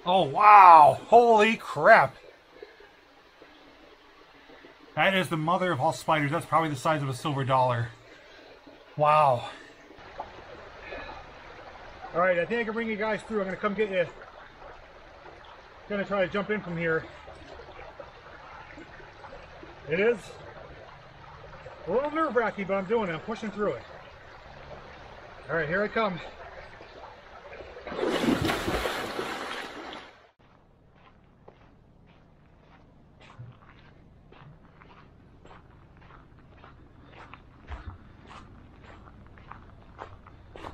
Oh, wow. Holy crap. That is the mother of all spiders. That's probably the size of a silver dollar. Wow. Alright, I think I can bring you guys through. I'm going to come get you. Going to try to jump in from here. It is a little nerve-wracking, but I'm doing it. I'm pushing through it. Alright, here I come.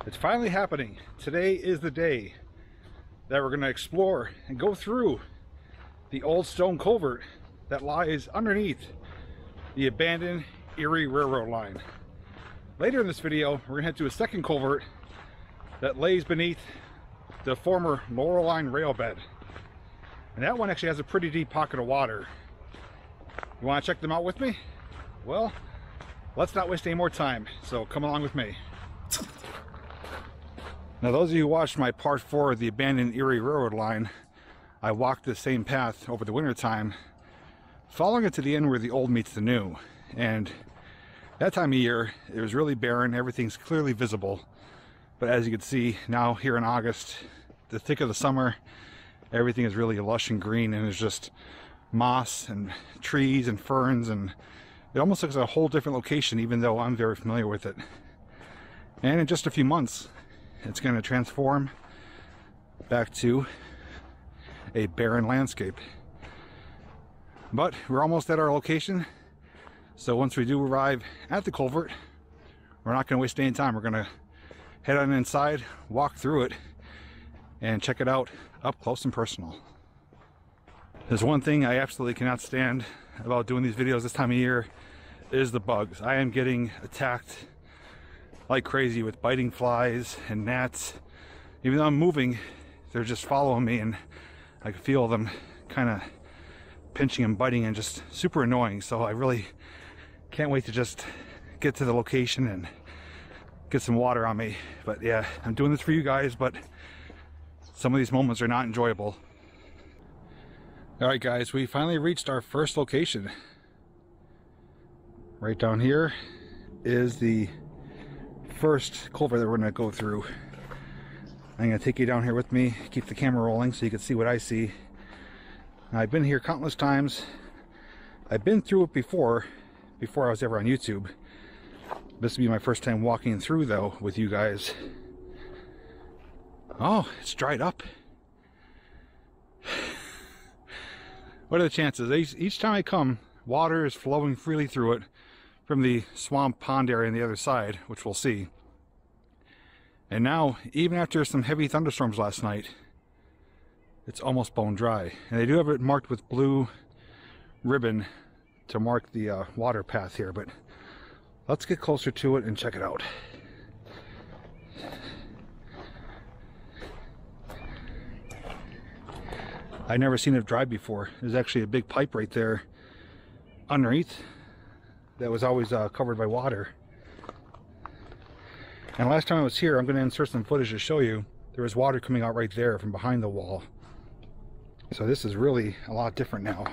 It's finally happening. Today is the day that we're going to explore and go through the old stone culvert that lies underneath the abandoned Erie Railroad line. Later in this video, we're going to head to a second culvert that lays beneath the former Laurel line rail bed. And that one actually has a pretty deep pocket of water. You want to check them out with me? Well, let's not waste any more time, so come along with me. Now, those of you who watched my part 4 of the abandoned Erie Railroad line, I walked the same path over the winter time, following it to the end where the old meets the new. And that time of year, it was really barren, everything's clearly visible. But as you can see, now here in August, the thick of the summer, everything is really lush and green, and there's just moss and trees and ferns, and it almost looks like a whole different location, even though I'm very familiar with it. And in just a few months, it's going to transform back to a barren landscape. But we're almost at our location, so once we do arrive at the culvert, we're not going to waste any time. We're going to head on inside, walk through it, and check it out up close and personal. There's one thing I absolutely cannot stand about doing these videos this time of year is the bugs. I am getting attacked like crazy with biting flies and gnats. Even though I'm moving, they're just following me, and I can feel them kind of pinching and biting, and just super annoying. So I really can't wait to just get to the location and get some water on me. But yeah, I'm doing this for you guys, but some of these moments are not enjoyable. Alright guys, we finally reached our first location. Right down here is the first culvert that we're going to go through. I'm going to take you down here with me, keep the camera rolling so you can see what I see. Now, I've been here countless times. I've been through it before I was ever on YouTube. This will be my first time walking through though with you guys. Oh, it's dried up. What are the chances? Each time I come, water is flowing freely through it from the swamp pond area on the other side, which we'll see. And now, even after some heavy thunderstorms last night, it's almost bone dry. And they do have it marked with blue ribbon to mark the water path here, but let's get closer to it and check it out. I've never seen it dry before. There's actually a big pipe right there underneath that was always covered by water. And last time I was here, I'm going to insert some footage to show you, there was water coming out right there from behind the wall. So this is really a lot different now.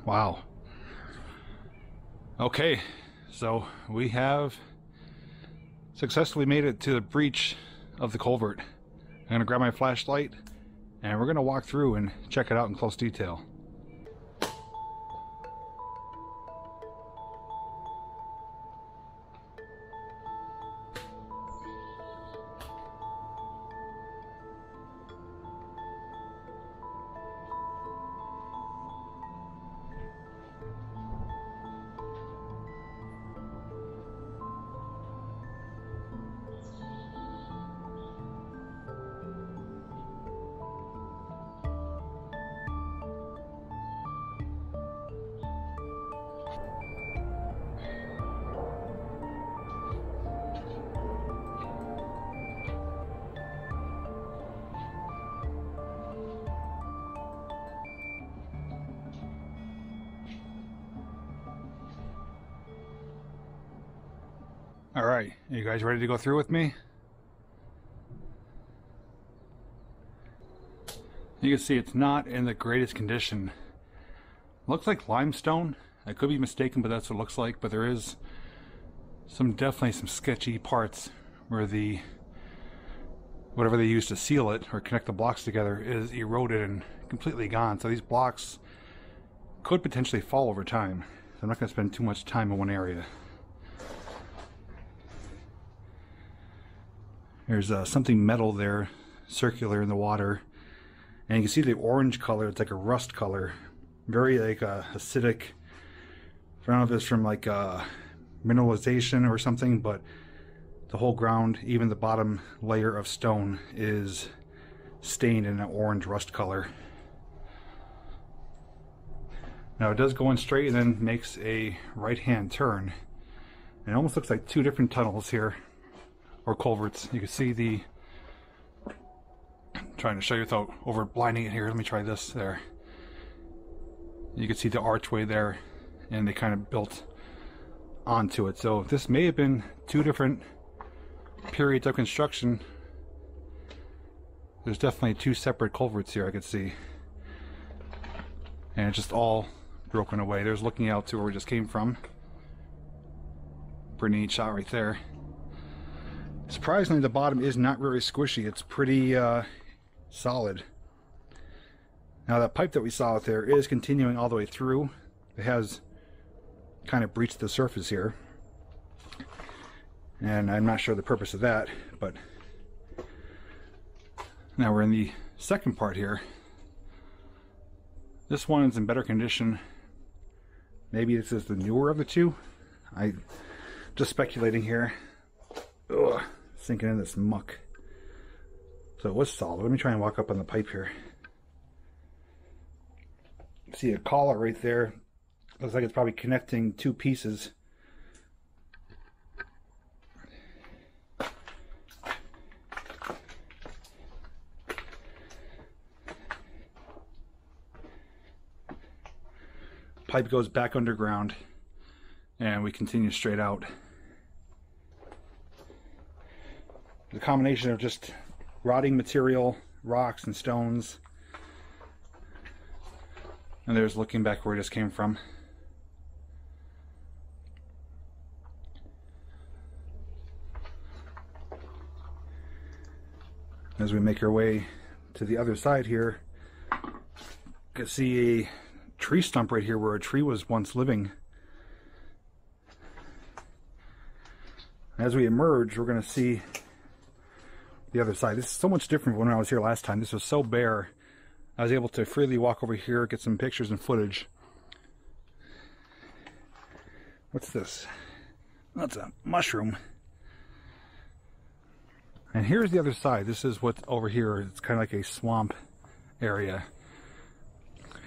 Wow. Okay, so we have successfully made it to the breach of the culvert. I'm going to grab my flashlight and we're going to walk through and check it out in close detail. All right, you guys ready to go through with me? You can see it's not in the greatest condition. Looks like limestone. I could be mistaken, but that's what it looks like. But there is definitely some sketchy parts where whatever they used to seal it or connect the blocks together is eroded and completely gone. So these blocks could potentially fall over time. So I'm not going to spend too much time in one area. There's something metal there, circular in the water. And you can see the orange color, it's like a rust color. Very like acidic. I don't know if it's from like mineralization or something, but the whole ground, even the bottom layer of stone, is stained in an orange rust color. Now it does go in straight and then makes a right-hand turn. And it almost looks like two different tunnels here, or culverts. You can see I'm trying to show you without over blinding it here. Let me try this there. You can see the archway there, and they kind of built onto it. So this may have been two different periods of construction. There's definitely two separate culverts here I could see. And it's just all broken away. There's looking out to where we just came from. Pretty neat shot right there. Surprisingly, the bottom is not very squishy. It's pretty solid. Now that pipe that we saw out there is continuing all the way through. It has kind of breached the surface here. And I'm not sure the purpose of that, but now we're in the second part here. This one is in better condition. Maybe this is the newer of the two. I'm just speculating here. Ugh, sinking in this muck. So it was solid. Let me try and walk up on the pipe here. See a collar right there. Looks like it's probably connecting two pieces. Pipe goes back underground and we continue straight out. The combination of just rotting material, rocks and stones. And there's looking back where we just came from. As we make our way to the other side here, you can see a tree stump right here where a tree was once living. As we emerge, we're going to see the other side. This is so much different from when I was here last time. This was so bare. I was able to freely walk over here, get some pictures and footage. What's this? That's a mushroom. And here's the other side. This is what's over here. It's kind of like a swamp area.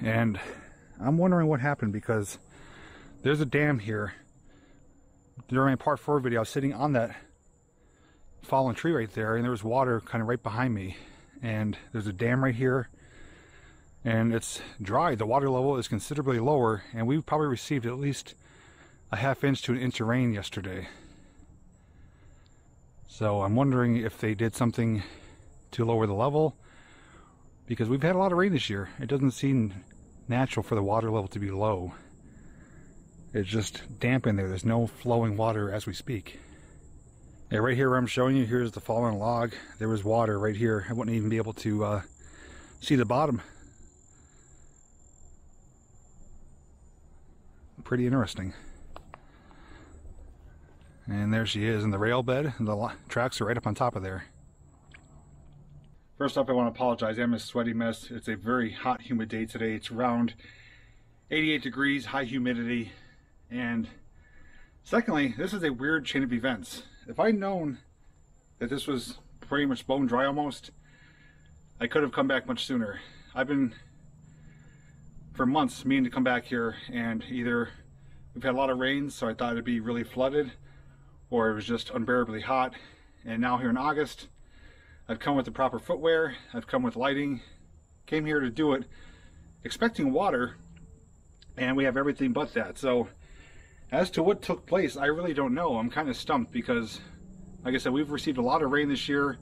And I'm wondering what happened, because there's a dam here. During my part 4 video, I was sitting on that fallen tree right there, and there was water kind of right behind me. And there's a dam right here. And it's dry. The water level is considerably lower, and we probably received at least a ½ inch to an inch of rain yesterday. So I'm wondering if they did something to lower the level, because we've had a lot of rain this year. It doesn't seem natural for the water level to be low. It's just damp in there. There's no flowing water as we speak. Yeah, right here where I'm showing you, here's the fallen log. There was water right here. I wouldn't even be able to see the bottom. Pretty interesting. And there she is in the rail bed, and the tracks are right up on top of there. First off, I want to apologize. I'm a sweaty mess. It's a very hot, humid day today. It's around 88 degrees, high humidity. And secondly, this is a weird chain of events. If I'd known that this was pretty much bone dry almost, I could have come back much sooner. I've been, for months, meaning to come back here, and either we've had a lot of rain, so I thought it'd be really flooded, or it was just unbearably hot. And now here in August, I've come with the proper footwear, I've come with lighting, came here to do it expecting water, and we have everything but that. So as to what took place, I really don't know. I'm kind of stumped because, like I said, we've received a lot of rain this year,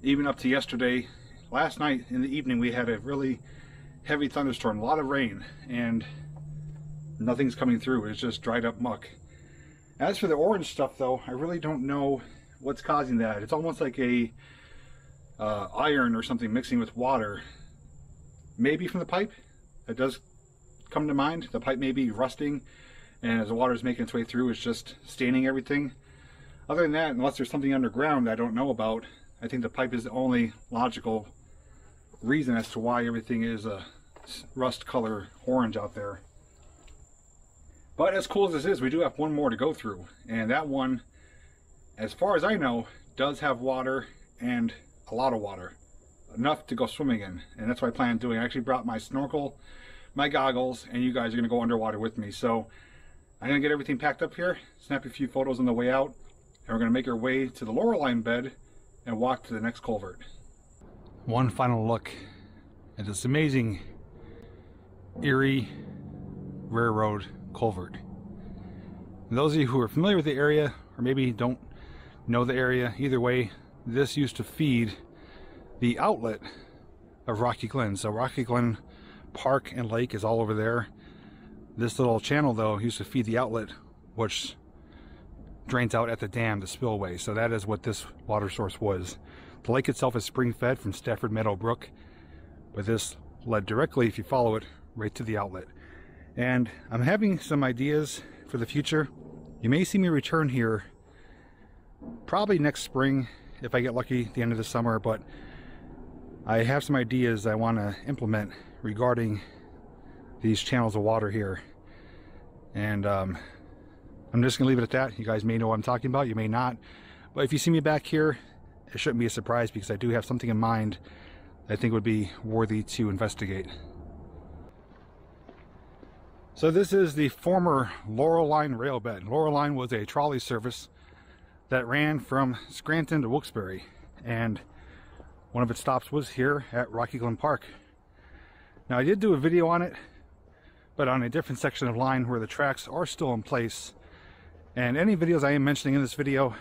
even up to yesterday. last night in the evening we had a really heavy thunderstorm, a lot of rain, and nothing's coming through. It's just dried up muck. As for the orange stuff though, I really don't know what's causing that. It's almost like a iron or something mixing with water. Maybe from the pipe. That does come to mind. The pipe may be rusting, and as the water is making its way through, it's just staining everything. Other than that, unless there's something underground that I don't know about, I think the pipe is the only logical reason as to why everything is a rust color orange out there. But as cool as this is, we do have one more to go through, and that one, as far as I know, does have water, and a lot of water, enough to go swimming in, and that's what I plan on doing. I actually brought my snorkel, my goggles, and you guys are going to go underwater with me. So I'm going to get everything packed up here, snap a few photos on the way out, and we're going to make our way to the Laurel line bed and walk to the next culvert. One final look at this amazing Erie Railroad culvert. And those of you who are familiar with the area, or maybe don't know the area, either way, this used to feed the outlet of Rocky Glen. So Rocky Glen Park and Lake is all over there. This little channel though used to feed the outlet, which drains out at the dam, the spillway. So that is what this water source was. The lake itself is spring fed from Stafford Meadow Brook, but this led directly, if you follow it, right to the outlet. And I'm having some ideas for the future. You may see me return here probably next spring if I get lucky at the end of the summer, but I have some ideas I want to implement regarding these channels of water here. And I'm just gonna leave it at that. You guys may know what I'm talking about, you may not, but if you see me back here, it shouldn't be a surprise, because I do have something in mind that I think would be worthy to investigate. So this is the former Laurel line rail bed. Laurel line was a trolley service that ran from Scranton to Wilkes-Barre, and one of its stops was here at Rocky Glen Park. Now I did do a video on it, but on a different section of line where the tracks are still in place. And any videos I am mentioning in this video,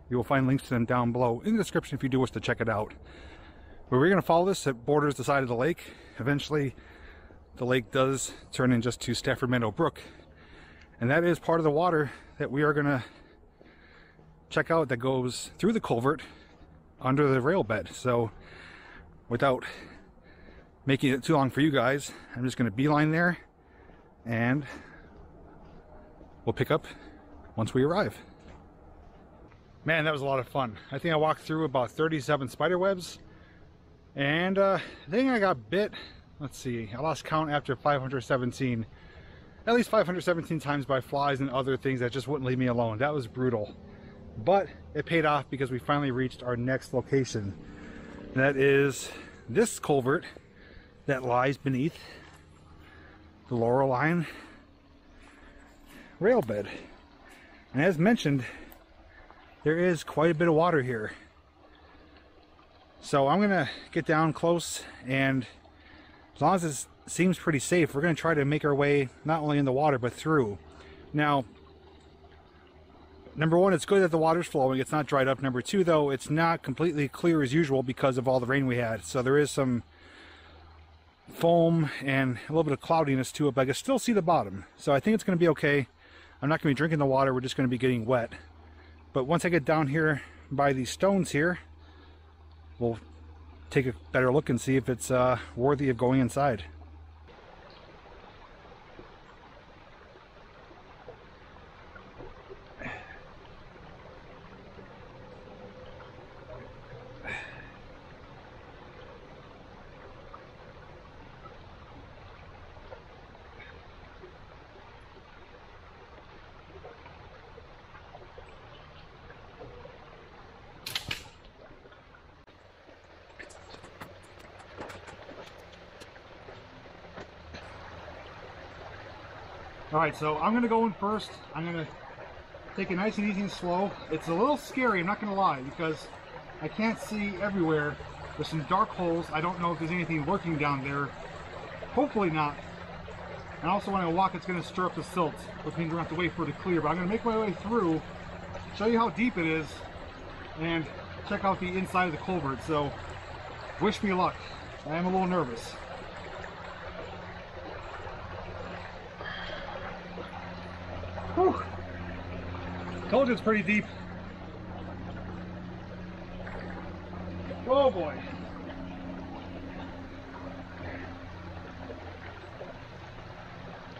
you will find links to them down below in the description if you do wish to check it out. But we're going to follow this. It borders the side of the lake. Eventually the lake does turn in just to Stafford Meadow Brook, and that is part of the water that we are going to check out that goes through the culvert under the rail bed. So without making it too long for you guys, I'm just going to beeline there, and we'll pick up once we arrive. Man, that was a lot of fun. I think I walked through about 37 spider webs, and I think I got bit, let's see, I lost count after 517, at least 517 times by flies and other things that just wouldn't leave me alone. That was brutal. But it paid off because we finally reached our next location. That is this culvert that lies beneath the Laurel line rail bed. And as mentioned, there is quite a bit of water here. So I'm gonna get down close, and as long as it seems pretty safe, we're gonna try to make our way not only in the water but through. Now, number one, it's good that the water's flowing, it's not dried up. Number two though, it's not completely clear as usual because of all the rain we had. So there is some foam and a little bit of cloudiness to it, but I can still see the bottom. So I think it's gonna be okay. I'm not gonna be drinking the water, we're just gonna be getting wet. But once I get down here by these stones here, we'll take a better look and see if it's worthy of going inside. Alright, so I'm going to go in first. I'm going to take it nice and easy and slow. It's a little scary, I'm not going to lie, because I can't see everywhere. There's some dark holes. I don't know if there's anything lurking down there. Hopefully not. And also when I walk, it's going to stir up the silt, which means we're going to have to wait for it to clear. But I'm going to make my way through, show you how deep it is, and check out the inside of the culvert. So Wish me luck. I am a little nervous. Whew. Told you it's pretty deep. Oh boy.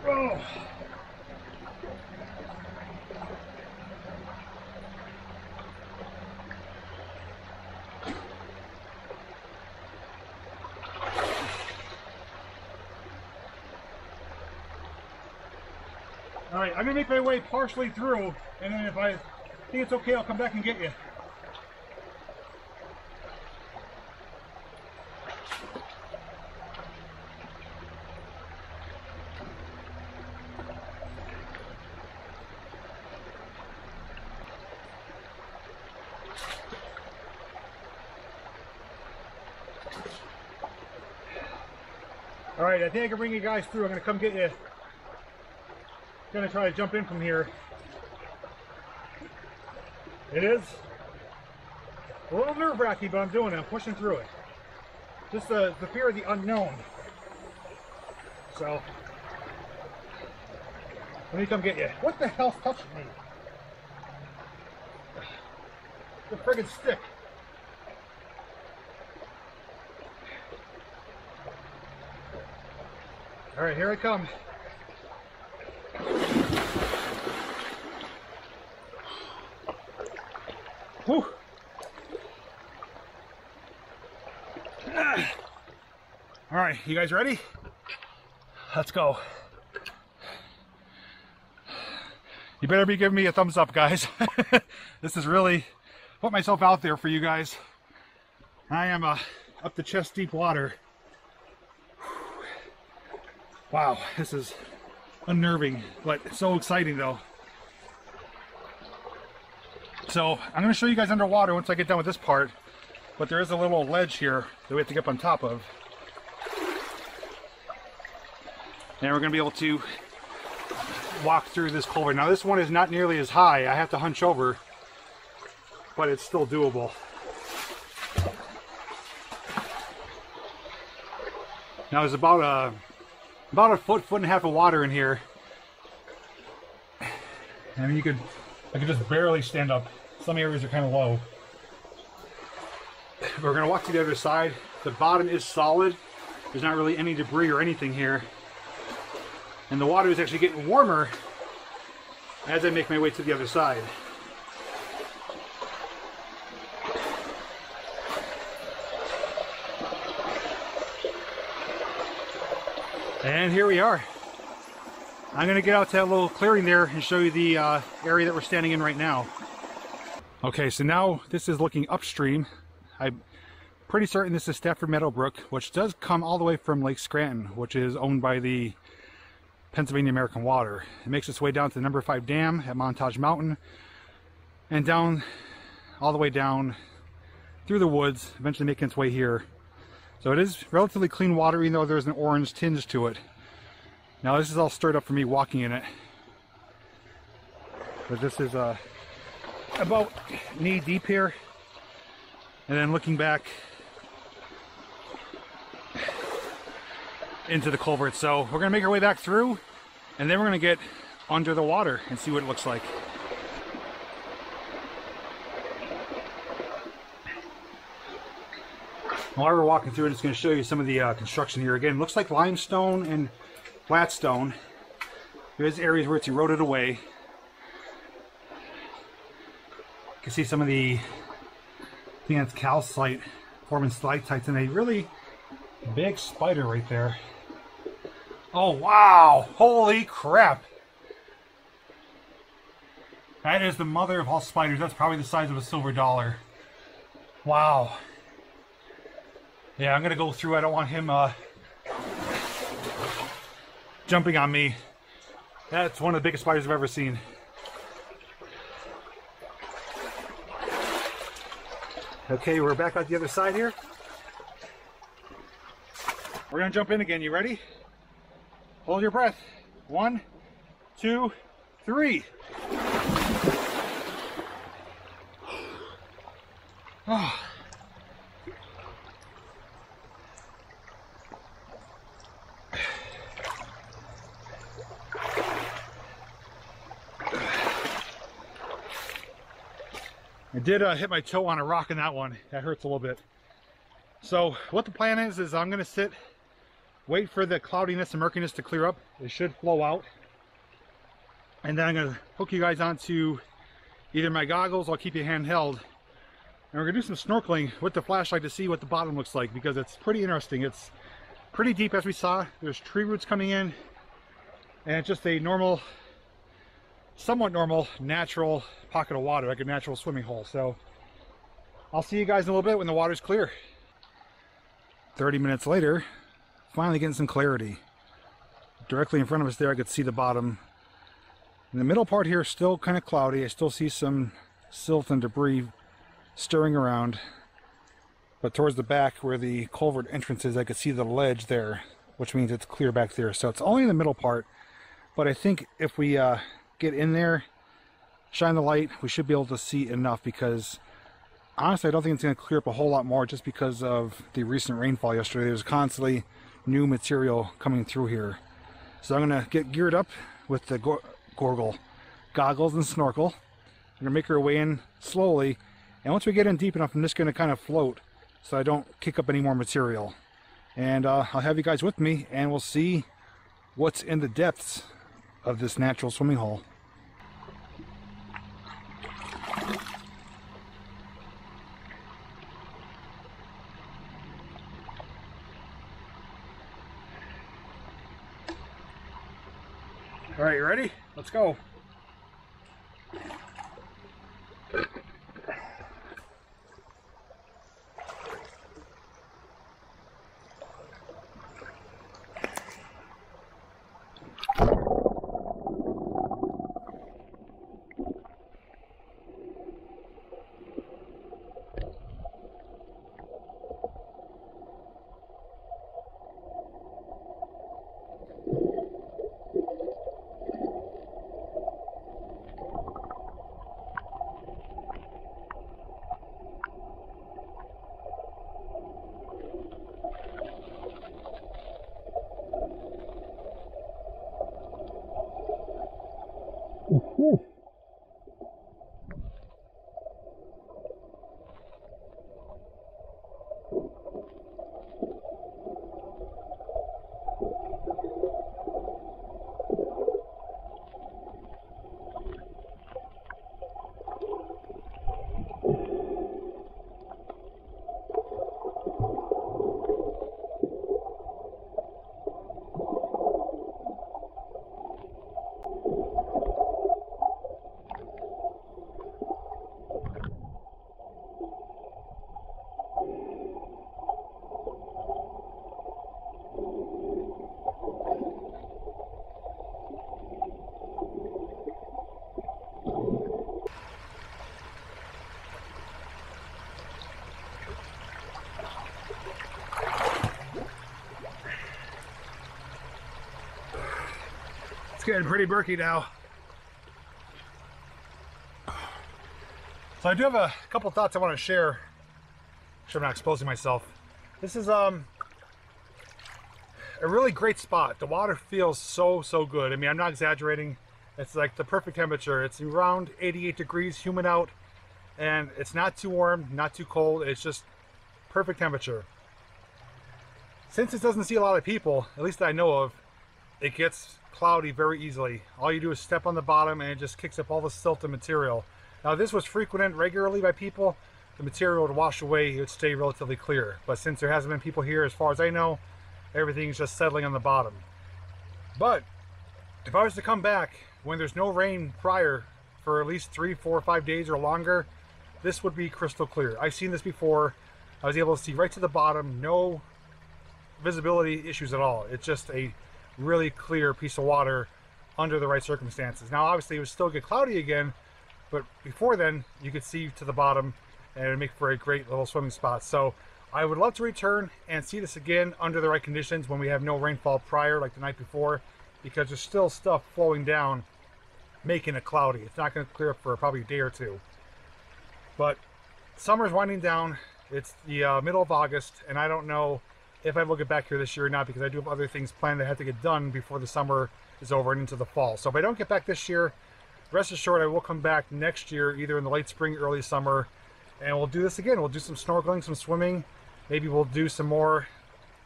Oh. All right, I'm gonna make my way partially through, and then if I think it's okay, I'll come back and get you. All right, I think I can bring you guys through. I'm gonna come get you. Gonna try to jump in from here. It is a little nerve-wracking, but I'm doing it. I'm pushing through it. Just the fear of the unknown. So, let me come get you. What the hell's touching me? The friggin' stick. All right, here I come. Whew. All right, you guys ready? Let's go. You better be giving me a thumbs up, guys. This is really put myself out there for you guys. I am up to chest deep water. Wow, this is unnerving, but so exciting though. So I'm going to show you guys underwater once I get done with this part, but there is a little ledge here that we have to get up on top of. And we're going to be able to walk through this culvert. Now this one is not nearly as high. I have to hunch over, but it's still doable. Now there's about a foot and a half of water in here. I mean, I could just barely stand up. Some areas are kind of low. We're going to walk to the other side. The bottom is solid. There's not really any debris or anything here. And the water is actually getting warmer as I make my way to the other side. And here we are. I'm going to get out to that little clearing there and show you the area that we're standing in right now. Okay, so now this is looking upstream. I'm pretty certain this is Stafford Meadowbrook, which does come all the way from Lake Scranton, which is owned by the Pennsylvania American Water. It makes its way down to the number 5 dam at Montage Mountain and down all the way down through the woods, eventually making its way here. So it is relatively clean water, even though there's an orange tinge to it. Now this is all stirred up for me walking in it. But this is about knee deep here. And then looking back into the culvert. So we're gonna make our way back through, and then we're gonna get under the water and see what it looks like. While we're walking through, I'm just going to show you some of the construction here. Again, it looks like limestone and flat stone. There's areas where it's eroded away. You can see some of the, I think that's calcite forming stalactites, and a really big spider right there. Oh wow! Holy crap! That is the mother of all spiders. That's probably the size of a silver dollar. Wow. Yeah, I'm gonna go through. I don't want him jumping on me. That's one of the biggest spiders I've ever seen. Okay, we're back on the other side here. We're gonna jump in again. You ready? Hold your breath. 1, 2, 3. Oh. did hit my toe on a rock in that one. That hurts a little bit. So what the plan is I'm gonna sit, wait for the cloudiness and murkiness to clear up. It should flow out. And then I'm gonna hook you guys onto either my goggles or I'll keep you handheld. And we're gonna do some snorkeling with the flashlight to see what the bottom looks like, because it's pretty interesting. It's pretty deep, as we saw. There's tree roots coming in, and it's just a normal, somewhat normal, natural pocket of water, like a natural swimming hole. So I'll see you guys in a little bit when the water's clear. 30 minutes later, finally getting some clarity. Directly in front of us there, I could see the bottom. In the middle part here, still kind of cloudy. I still see some silt and debris stirring around. But towards the back where the culvert entrance is, I could see the ledge there, which means it's clear back there. So it's only in the middle part. But I think if we get in there, shine the light, we should be able to see enough, because honestly, I don't think it's going to clear up a whole lot more just because of the recent rainfall yesterday. There's constantly new material coming through here. So I'm going to get geared up with the goggles and snorkel. We're going to make our way in slowly. And once we get in deep enough, I'm just going to kind of float so I don't kick up any more material. And I'll have you guys with me, and we'll see what's in the depths of this natural swimming hole. All right, you ready? Let's go. It's getting pretty murky now. So I do have a couple thoughts I want to share. Sure, I'm not exposing myself. This is a really great spot. The water feels so good. I mean, I'm not exaggerating. It's like the perfect temperature. It's around 88 degrees, humid out, and it's not too warm, not too cold. It's just perfect temperature. Since it doesn't see a lot of people, at least that I know of, it gets cloudy very easily. All you do is step on the bottom and it just kicks up all the silt and material. Now, if this was frequented regularly by people, the material would wash away, it would stay relatively clear. But since there hasn't been people here, as far as I know, everything's just settling on the bottom. But if I was to come back when there's no rain prior for at least 3, 4, 5 days or longer, this would be crystal clear. I've seen this before. I was able to see right to the bottom, no visibility issues at all. It's just a really clear piece of water under the right circumstances. Now, obviously, it would still get cloudy again, but before then, you could see to the bottom, and it would make for a great little swimming spot. So I would love to return and see this again under the right conditions when we have no rainfall prior, like the night before, because there's still stuff flowing down, making it cloudy. It's not going to clear up for probably a day or two. But summer's winding down. It's the middle of August, and I don't know if I will get back here this year or not, because I do have other things planned that have to get done before the summer is over and into the fall. So if I don't get back this year, rest assured I will come back next year, either in the late spring, early summer, and we'll do this again. We'll do some snorkeling, some swimming. Maybe we'll do some more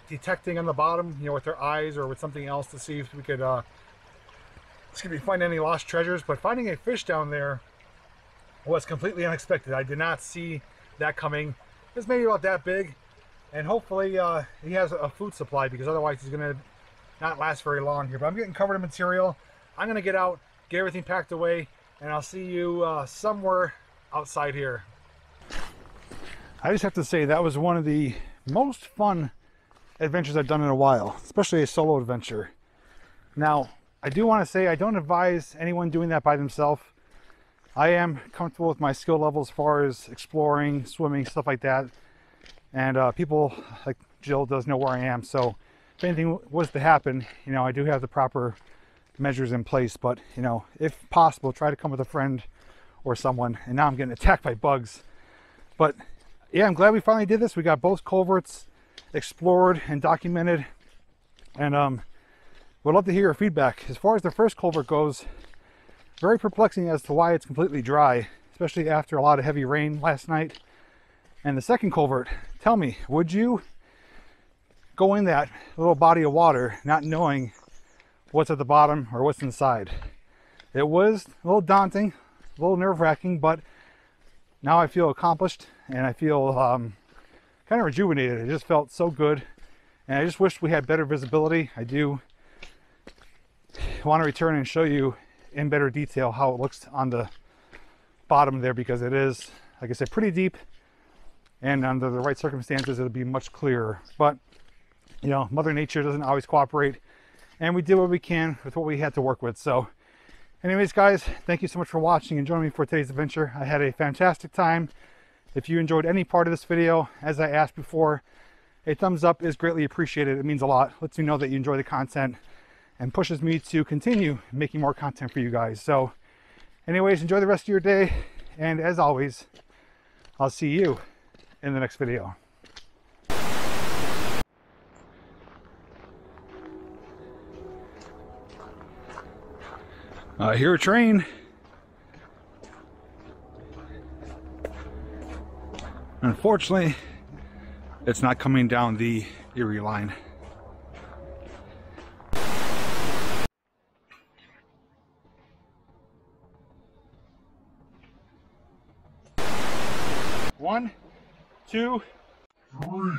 detecting on the bottom, you know, with our eyes or with something else to see if we could find any lost treasures. But finding a fish down there was completely unexpected. I did not see that coming. It's maybe about that big, and hopefully he has a food supply, because otherwise he's gonna not last very long here. But I'm getting covered in material. I'm gonna get out, get everything packed away, and I'll see you somewhere outside here. I just have to say that was one of the most fun adventures I've done in a while, especially a solo adventure. Now, I do want to say I don't advise anyone doing that by themselves. I am comfortable with my skill level as far as exploring, swimming, stuff like that. And people like Jill does know where I am. So if anything was to happen, you know, I do have the proper measures in place. But, you know, if possible, try to come with a friend or someone. And now I'm getting attacked by bugs. But yeah, I'm glad we finally did this. We got both culverts explored and documented, and would love to hear your feedback. As far as the first culvert goes, very perplexing as to why it's completely dry, especially after a lot of heavy rain last night. And the second culvert, tell me, would you go in that little body of water not knowing what's at the bottom or what's inside? It was a little daunting, a little nerve-wracking, but now I feel accomplished and I feel kind of rejuvenated. It just felt so good, and I just wish we had better visibility. I do want to return and show you in better detail how it looks on the bottom there, because it is, like I said, pretty deep, and under the right circumstances it'll be much clearer. But you know, Mother Nature doesn't always cooperate, and we did what we can with what we had to work with. So anyways, guys, thank you so much for watching and joining me for today's adventure. I had a fantastic time. If you enjoyed any part of this video, as I asked before, a thumbs up is greatly appreciated. It means a lot. Lets me know that you enjoy the content and pushes me to continue making more content for you guys. So anyways, enjoy the rest of your day. And as always, I'll see you in the next video. I hear a train. Unfortunately, it's not coming down the Erie line. One, two, three.